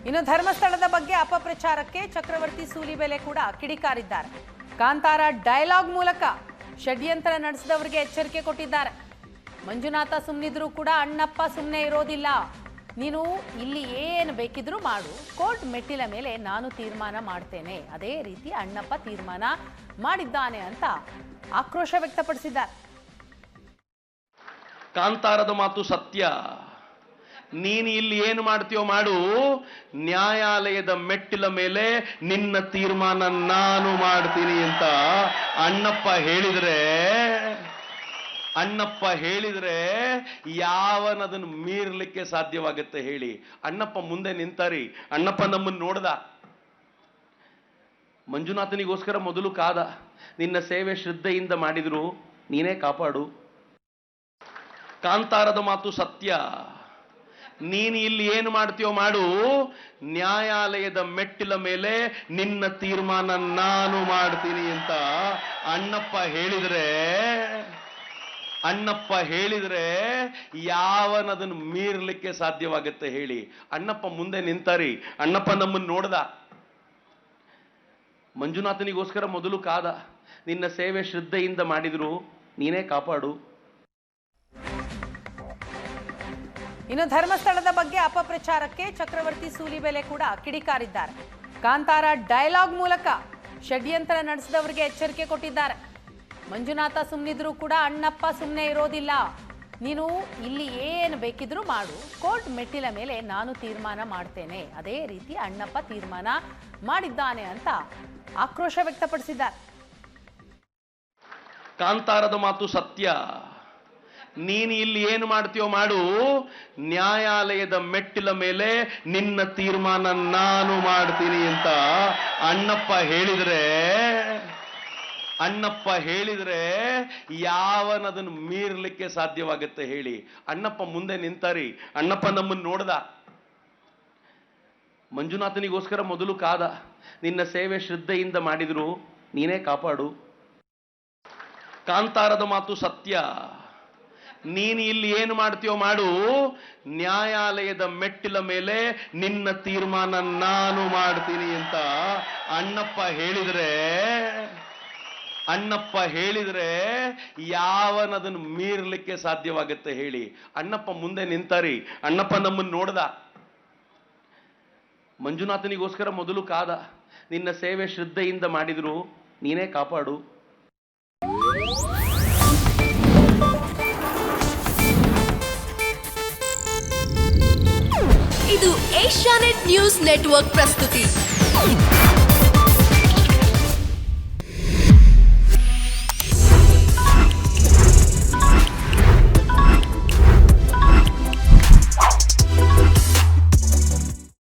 ಇನ್ನು ಧರ್ಮಸ್ಥಳದ ಬಗ್ಗೆ ಅಪಪ್ರಚಾರಕ್ಕೆ ಚಕ್ರವರ್ತಿ ಸೂಲಿಬೆಲೆ ಕೂಡ ಕಿಡಿಕಾರಿದ್ದಾರೆ. ಕಾಂತಾರ ಡೈಲಾಗ್ ಮೂಲಕ ಷಡ್ಯಂತ್ರ ನಡೆಸಿದವರಿಗೆ ಎಚ್ಚರಿಕೆ ಕೊಟ್ಟಿದ್ದಾರೆ. ಮಂಜುನಾಥ ಸುಮ್ಮನಿದ್ರು ಕೂಡ ಅಣ್ಣಪ್ಪ ಸುಮ್ಮನೆ ಇರೋದಿಲ್ಲ, ನೀನು ಇಲ್ಲಿ ಏನು ಬೇಕಿದ್ರೂ ಮಾಡು, ಕೋರ್ಟ್ ಮೆಟ್ಟಿಲ ಮೇಲೆ ನಾನು ತೀರ್ಮಾನ ಮಾಡ್ತೇನೆ, ಅದೇ ರೀತಿ ಅಣ್ಣಪ್ಪ ತೀರ್ಮಾನ ಮಾಡಿದ್ದಾನೆ ಅಂತ ಆಕ್ರೋಶ ವ್ಯಕ್ತಪಡಿಸಿದ್ದಾರೆ. ಕಾಂತಾರದ ಮಾತು ಸತ್ಯ, ನೀನು ಇಲ್ಲಿ ಏನು ಮಾಡ್ತೀಯೋ ಮಾಡು, ನ್ಯಾಯಾಲಯದ ಮೆಟ್ಟಿಲ ಮೇಲೆ ನಿನ್ನ ತೀರ್ಮಾನ ನಾನು ಮಾಡ್ತೀನಿ ಅಂತ ಅಣ್ಣಪ್ಪ ಹೇಳಿದ್ರೆ ಯಾವನದನ್ನು ಮೀರ್ಲಿಕ್ಕೆ ಸಾಧ್ಯವಾಗುತ್ತೆ ಹೇಳಿ? ಅಣ್ಣಪ್ಪ ಮುಂದೆ ನಿಂತಾರಿ. ಅಣ್ಣಪ್ಪ ನಮ್ಮನ್ನು ನೋಡ್ದ, ಮಂಜುನಾಥನಿಗೋಸ್ಕರ ಮೊದಲು ಕಾದ, ನಿನ್ನ ಸೇವೆ ಶ್ರದ್ಧೆಯಿಂದ ಮಾಡಿದ್ರು, ನೀನೇ ಕಾಪಾಡು. ಕಾಂತಾರದ ಮಾತು ಸತ್ಯ, ನೀನು ಇಲ್ಲಿ ಏನು ಮಾಡ್ತೀಯೋ ಮಾಡು, ನ್ಯಾಯಾಲಯದ ಮೆಟ್ಟಿಲ ಮೇಲೆ ನಿನ್ನ ತೀರ್ಮಾನ ನಾನು ಮಾಡ್ತೀನಿ ಅಂತ ಅಣ್ಣಪ್ಪ ಹೇಳಿದ್ರೆ ಯಾವನದನ್ನು ಮೀರ್ಲಿಕ್ಕೆ ಸಾಧ್ಯವಾಗುತ್ತೆ ಹೇಳಿ? ಅಣ್ಣಪ್ಪ ಮುಂದೆ ನಿಂತಾರಿ. ಅಣ್ಣಪ್ಪ ನಮ್ಮನ್ನು ನೋಡ್ದ, ಮಂಜುನಾಥನಿಗೋಸ್ಕರ ಮೊದಲು ಕಾದ, ನಿನ್ನ ಸೇವೆ ಶ್ರದ್ಧೆಯಿಂದ ಮಾಡಿದ್ರು, ನೀನೇ ಕಾಪಾಡು. ಇನ್ನು ಧರ್ಮಸ್ಥಳದ ಬಗ್ಗೆ ಅಪಪ್ರಚಾರಕ್ಕೆ ಚಕ್ರವರ್ತಿ ಸೂಲಿಬೆಲೆ ಕೂಡ ಕಿಡಿಕಾರಿದ್ದಾರೆ. ಕಾಂತಾರ ಡೈಲಾಗ್ ಮೂಲಕ ಷಡ್ಯಂತ್ರ ನಡೆಸಿದವರಿಗೆ ಎಚ್ಚರಿಕೆ ಕೊಟ್ಟಿದ್ದಾರೆ. ಮಂಜುನಾಥ ಸುಮ್ಮನಿದ್ರು ಕೂಡ ಅಣ್ಣಪ್ಪ ಸುಮ್ಮನೆ ಇರೋದಿಲ್ಲ, ನೀನು ಇಲ್ಲಿ ಏನು ಬೇಕಿದ್ರೂ ಮಾಡು, ಕೋರ್ಟ್ ಮೆಟ್ಟಿಲ ಮೇಲೆ ನಾನು ತೀರ್ಮಾನ ಮಾಡ್ತೇನೆ, ಅದೇ ರೀತಿ ಅಣ್ಣಪ್ಪ ತೀರ್ಮಾನ ಮಾಡಿದ್ದಾನೆ ಅಂತ ಆಕ್ರೋಶ ವ್ಯಕ್ತಪಡಿಸಿದ್ದಾರೆ. ಕಾಂತಾರದ ಮಾತು ಸತ್ಯ, ನೀನು ಇಲ್ಲಿ ಏನು ಮಾಡ್ತೀಯೋ ಮಾಡು, ನ್ಯಾಯಾಲಯದ ಮೆಟ್ಟಿಲ ಮೇಲೆ ನಿನ್ನ ತೀರ್ಮಾನ ನಾನು ಮಾಡ್ತೀನಿ ಅಂತ ಅಣ್ಣಪ್ಪ ಹೇಳಿದ್ರೆ ಯಾವನದನ್ನು ಮೀರ್ಲಿಕ್ಕೆ ಸಾಧ್ಯವಾಗುತ್ತೆ ಹೇಳಿ? ಅಣ್ಣಪ್ಪ ಮುಂದೆ ನಿಂತಾರಿ. ಅಣ್ಣಪ್ಪ ನಮ್ಮನ್ನು ನೋಡ್ದ, ಮಂಜುನಾಥನಿಗೋಸ್ಕರ ಮೊದಲು ಕಾದ, ನಿನ್ನ ಸೇವೆ ಶ್ರದ್ಧೆಯಿಂದ ಮಾಡಿದ್ರು, ನೀನೇ ಕಾಪಾಡು. ಕಾಂತಾರದ ಮಾತು ಸತ್ಯ, ನೀನು ಇಲ್ಲಿ ಏನು ಮಾಡ್ತೀಯೋ ಮಾಡು, ನ್ಯಾಯಾಲಯದ ಮೆಟ್ಟಿಲ ಮೇಲೆ ನಿನ್ನ ತೀರ್ಮಾನ ನಾನು ಮಾಡ್ತೀನಿ ಅಂತ ಅಣ್ಣಪ್ಪ ಹೇಳಿದ್ರೆ ಯಾವನದನ್ನು ಮೀರ್ಲಿಕ್ಕೆ ಸಾಧ್ಯವಾಗುತ್ತೆ ಹೇಳಿ? ಅಣ್ಣಪ್ಪ ಮುಂದೆ ನಿಂತಾರಿ. ಅಣ್ಣಪ್ಪ ನಮ್ಮನ್ನು ನೋಡ್ದ, ಮಂಜುನಾಥನಿಗೋಸ್ಕರ ಮೊದಲು ಕಾದ, ನಿನ್ನ ಸೇವೆ ಶ್ರದ್ಧೆಯಿಂದ ಮಾಡಿದ್ರು, ನೀನೇ ಕಾಪಾಡು. ಇದು ಏಷ್ಯಾನೆಟ್ ನ್ಯೂಸ್ ನೆಟ್ವರ್ಕ್ ಪ್ರಸ್ತುತಿ.